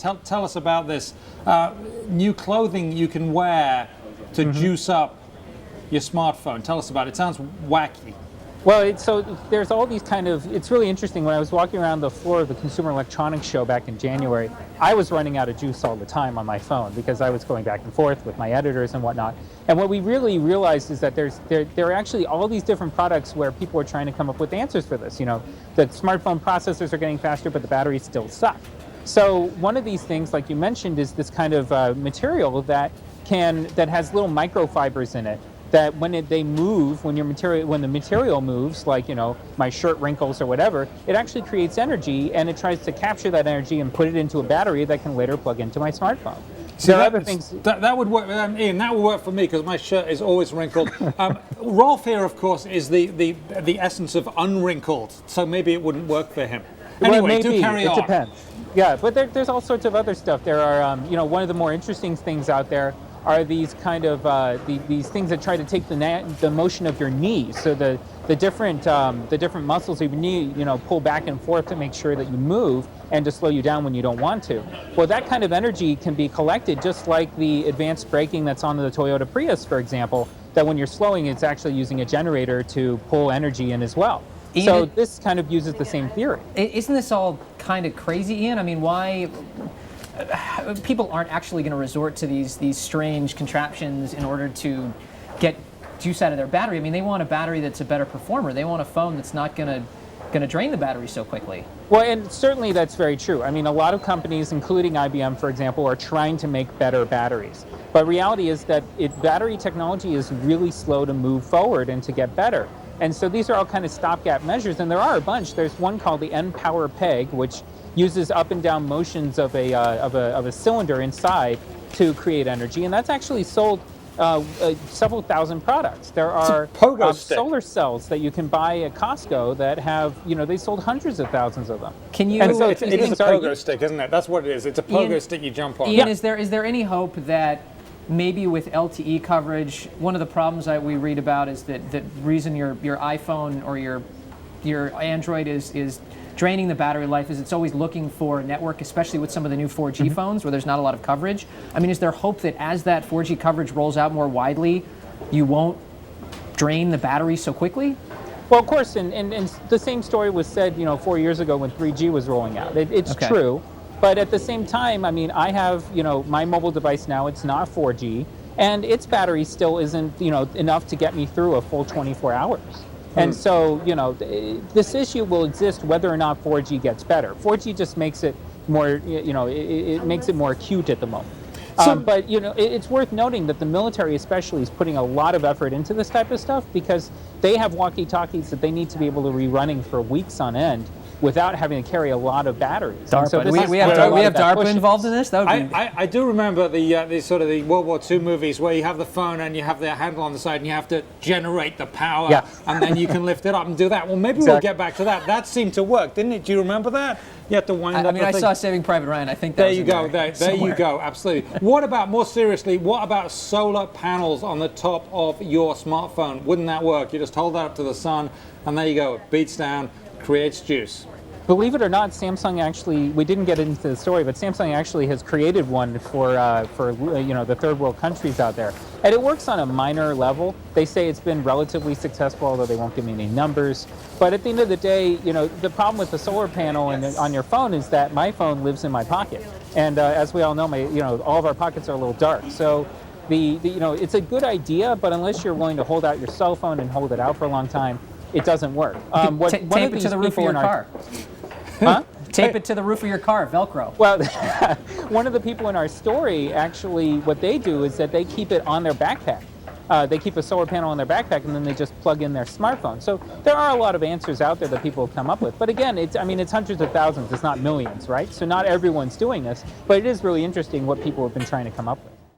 brilliant. Tell us about this new clothing you can wear to juice up your smartphone. Tell us about it. It sounds wacky. Well, so there's all these it's really interesting. When I was walking around the floor of the Consumer Electronics Show back in January, I was running out of juice all the time on my phone because I was going back and forth with my editors and whatnot. And what we really realized is that there are actually all these different products where people are trying to come up with answers for this. You know, the smartphone processors are getting faster, but the batteries still suck. So one of these things, like you mentioned, is this kind of material that has little microfibers in it, that when the material moves, like, you know, my shirt wrinkles or whatever, it actually creates energy, and it tries to capture that energy and put it into a battery that can later plug into my smartphone. See, there are other things that would work, Ian. That would work for me because my shirt is always wrinkled. Rolf here, of course, is the essence of unwrinkled, so maybe it wouldn't work for him. Anyway, well, maybe. Do carry on. It depends. Yeah, but there's all sorts of other stuff. There are, you know, one of the more interesting things out there are these kind of these things that try to take the motion of your knees. So the different muscles of your knee, you know, pull back and forth to make sure that you move and to slow you down when you don't want to. Well, that kind of energy can be collected just like the advanced braking that's on the Toyota Prius, for example, that when you're slowing, it's actually using a generator to pull energy in as well. Ian, so this kind of uses the same theory. Isn't this all kind of crazy, Ian? I mean, why? People aren't actually going to resort to these strange contraptions in order to get juice out of their battery. I mean, they want a battery that's a better performer. They want a phone that's not going to drain the battery so quickly. Well, and certainly that's very true. I mean, a lot of companies, including IBM, for example, are trying to make better batteries. But reality is that battery technology is really slow to move forward and to get better. And so these are all kind of stopgap measures, and there are a bunch. There's one called the N-Power Peg, which uses up and down motions of a cylinder inside to create energy, and that's actually sold several thousand products. There are solar cells that you can buy at Costco that have, you know, they sold hundreds of thousands of them. Can you? And so it is a pogo stick, isn't it? That's what it is. It's a pogo stick you jump on. Ian, is there any hope that maybe with LTE coverage, one of the problems that we read about is that the reason your iPhone or your Android is draining the battery life is it's always looking for a network, especially with some of the new 4G phones where there's not a lot of coverage. I mean, is there hope that as that 4G coverage rolls out more widely, you won't drain the battery so quickly? Well, of course, and the same story was said, you know, 4 years ago when 3G was rolling out. It's true, but at the same time, I mean, I have, you know, my mobile device now, it's not 4G, and its battery still isn't, you know, enough to get me through a full 24 hours. And so, you know, this issue will exist whether or not 4G gets better. 4G just makes it more, you know, it makes it more acute at the moment. But, you know, it's worth noting that the military especially is putting a lot of effort into this type of stuff because they have walkie-talkies that they need to be able to be running for weeks on end without having to carry a lot of batteries. DARPA. So we have DARPA involved in this? That would be... I do remember the sort of the World War II movies where you have the phone and you have the handle on the side and you have to generate the power and then you can lift it up and do that. Well, maybe we'll get back to that. That seemed to work, didn't it? Do you remember that? You have to wind up. I mean, I saw Saving Private Ryan. I think that there you go. There you go. Absolutely. What about, more seriously, what about solar panels on the top of your smartphone? Wouldn't that work? You just hold that up to the sun and there you go. It beats down, creates juice. Believe it or not, Samsung actually, we didn't get into the story, but Samsung actually has created one for you know, the third world countries out there. And it works on a minor level. They say it's been relatively successful, although they won't give me any numbers. But at the end of the day, you know, the problem with the solar panel on your phone is that my phone lives in my pocket. And as we all know, you know, all of our pockets are a little dark. So you know, it's a good idea, but unless you're willing to hold out your cell phone and hold it out for a long time, it doesn't work. Tape it to the roof of your car. Huh? Tape it to the roof of your car, Velcro. Well, one of the people in our story, actually, what they do is that they keep it on their backpack. They keep a solar panel on their backpack and then they just plug in their smartphone. So there are a lot of answers out there that people have come up with. But again, it's hundreds of thousands, it's not millions, right? So not everyone's doing this, but it is really interesting what people have been trying to come up with.